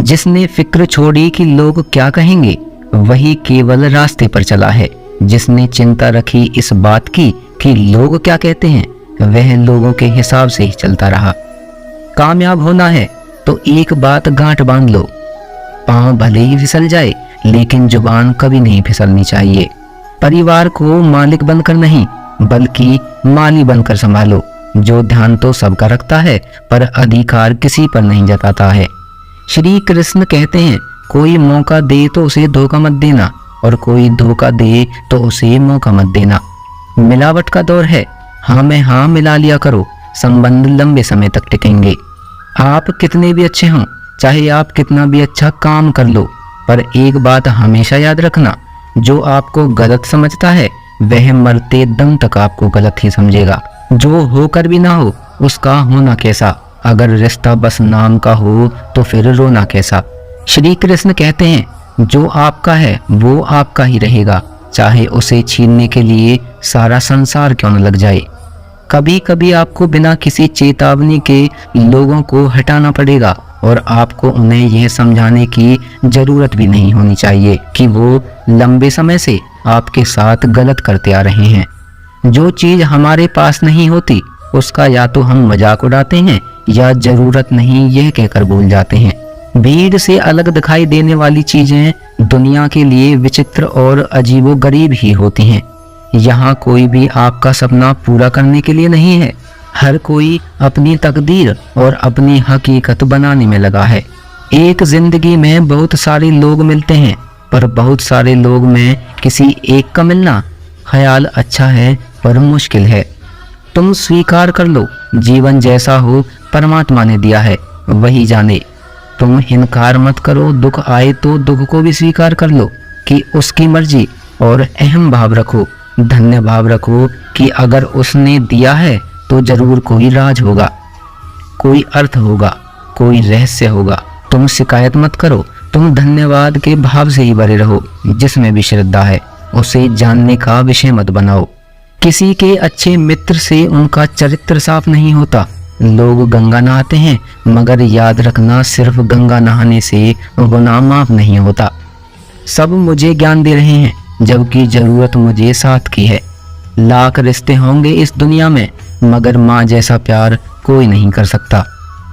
जिसने फिक्र छोड़ी कि लोग क्या कहेंगे, वही केवल रास्ते पर चला है। जिसने चिंता रखी इस बात की कि लोग क्या कहते हैं, वह लोगों के हिसाब से ही चलता रहा। कामयाब होना है तो एक बात गांठ बांध लो, पांव भले ही फिसल जाए लेकिन जुबान कभी नहीं फिसलनी चाहिए। परिवार को मालिक बनकर नहीं बल्कि माली बनकर संभालो। जो ध्यान तो सबका रखता है पर अधिकार किसी पर नहीं जताता है। श्री कृष्ण कहते हैं, कोई मौका दे तो उसे धोखा मत देना और कोई धोखा दे तो उसे मौका मत देना। मिलावट का दौर है, हाँ में हाँ मिला लिया करो, संबंध लंबे समय तक टिकेंगे। आप कितने भी अच्छे हों, चाहे आप कितना भी अच्छा काम कर लो, पर एक बात हमेशा याद रखना, जो आपको गलत समझता है वह मरते दम तक आपको गलत ही समझेगा। जो होकर भी ना हो उसका होना कैसा, अगर रिश्ता बस नाम का हो तो फिर रोना कैसा। श्री कृष्ण कहते हैं, जो आपका है वो आपका ही रहेगा, चाहे उसे छीनने के लिए सारा संसार क्यों न लग जाए। कभी कभी आपको बिना किसी चेतावनी के लोगों को हटाना पड़ेगा और आपको उन्हें यह समझाने की जरूरत भी नहीं होनी चाहिए कि वो लंबे समय से आपके साथ गलत करते आ रहे हैं। जो चीज हमारे पास नहीं होती उसका या तो हम मजाक उड़ाते हैं या जरूरत नहीं यह कहकर भूल जाते हैं। भीड़ से अलग दिखाई देने वाली चीजें दुनिया के लिए विचित्र और अजीबोगरीब ही होती हैं। यहाँ कोई भी आपका सपना पूरा करने के लिए नहीं है, हर कोई अपनी तकदीर और अपनी हकीकत बनाने में लगा है। एक जिंदगी में बहुत सारे लोग मिलते हैं पर बहुत सारे लोग में किसी एक का मिलना ख्याल अच्छा है पर मुश्किल है। तुम स्वीकार कर लो, जीवन जैसा हो परमात्मा ने दिया है वही जाने। तुम इनकार मत करो, दुख आए तो दुख को भी स्वीकार कर लो कि उसकी मर्जी, और अहम भाव रखो, धन्य भाव रखो कि अगर उसने दिया है तो जरूर कोई राज होगा, कोई अर्थ होगा, कोई रहस्य होगा। तुम शिकायत मत करो, तुम धन्यवाद के भाव से ही भरे रहो। जिसमें भी श्रद्धा है उसे जानने का विषय मत बनाओ। किसी के अच्छे मित्र से उनका चरित्र साफ नहीं होता। लोग गंगा नहाते हैं मगर याद रखना, सिर्फ गंगा नहाने से गुनाह माफ नहीं होता। सब मुझे ज्ञान दे रहे हैं जबकि जरूरत मुझे साथ की है। लाख रिश्ते होंगे इस दुनिया में मगर माँ जैसा प्यार कोई नहीं कर सकता।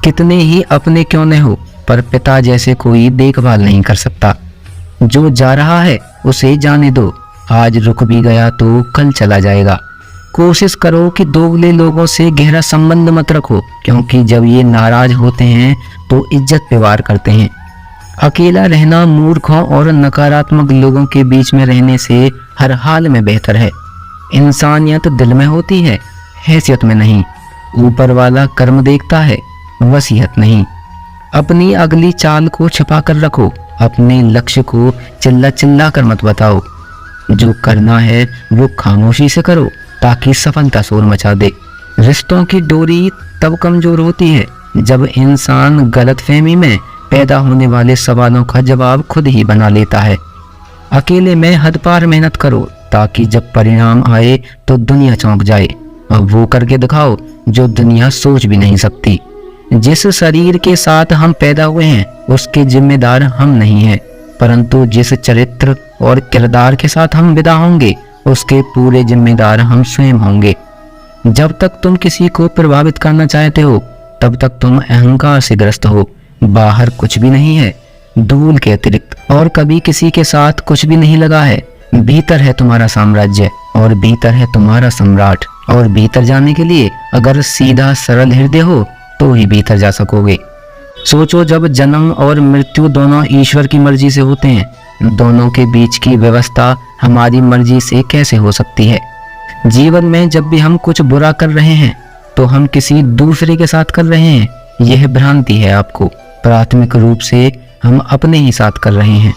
कितने ही अपने क्यों न हो पर पिता जैसे कोई देखभाल नहीं कर सकता। जो जा रहा है उसे जाने दो, आज रुक भी गया तो कल चला जाएगा। कोशिश करो कि दोगले लोगों से गहरा संबंध मत रखो, क्योंकि जब ये नाराज होते हैं तो इज्जत पे वार करते हैं। अकेला रहना मूर्खों और नकारात्मक लोगों के बीच में रहने से हर हाल में बेहतर है। इंसानियत दिल में होती है, हैसियत में नहीं। ऊपर वाला कर्म देखता है, वसीयत नहीं। अपनी अगली चाल को छिपा कर रखो, अपने लक्ष्य को चिल्ला चिल्ला कर मत बताओ। जो करना है वो खामोशी से करो ताकि सफलता शोर मचा दे। रिश्तों की डोरी तब कमजोर होती है जब इंसान गलतफहमी में पैदा होने वाले सवालों का जवाब खुद ही बना लेता है। अकेले में हद पार मेहनत करो ताकि जब परिणाम आए तो दुनिया चौंक जाए। अब वो करके दिखाओ जो दुनिया सोच भी नहीं सकती। जिस शरीर के साथ हम पैदा हुए हैं उसके जिम्मेदार हम नहीं हैं, परंतु जिस चरित्र और किरदार के साथ हम विदा होंगे उसके पूरे जिम्मेदार हम स्वयं होंगे। जब तक तुम किसी को प्रभावित करना चाहते हो तब तक तुम अहंकार से ग्रस्त हो। बाहर कुछ भी नहीं है धूल के अतिरिक्त, और कभी किसी के साथ कुछ भी नहीं लगा है। भीतर है तुम्हारा साम्राज्य और भीतर है तुम्हारा सम्राट। और भीतर जाने के लिए अगर सीधा सरल हृदय हो तो ही भीतर जा सकोगे। सोचो, जब जन्म और मृत्यु दोनों ईश्वर की मर्जी से होते हैं, दोनों के बीच की व्यवस्था हमारी मर्जी से कैसे हो सकती है। जीवन में जब भी हम कुछ बुरा कर रहे हैं तो हम किसी दूसरे के साथ कर रहे हैं, यह भ्रांति है आपको। प्राथमिक रूप से हम अपने ही साथ कर रहे हैं।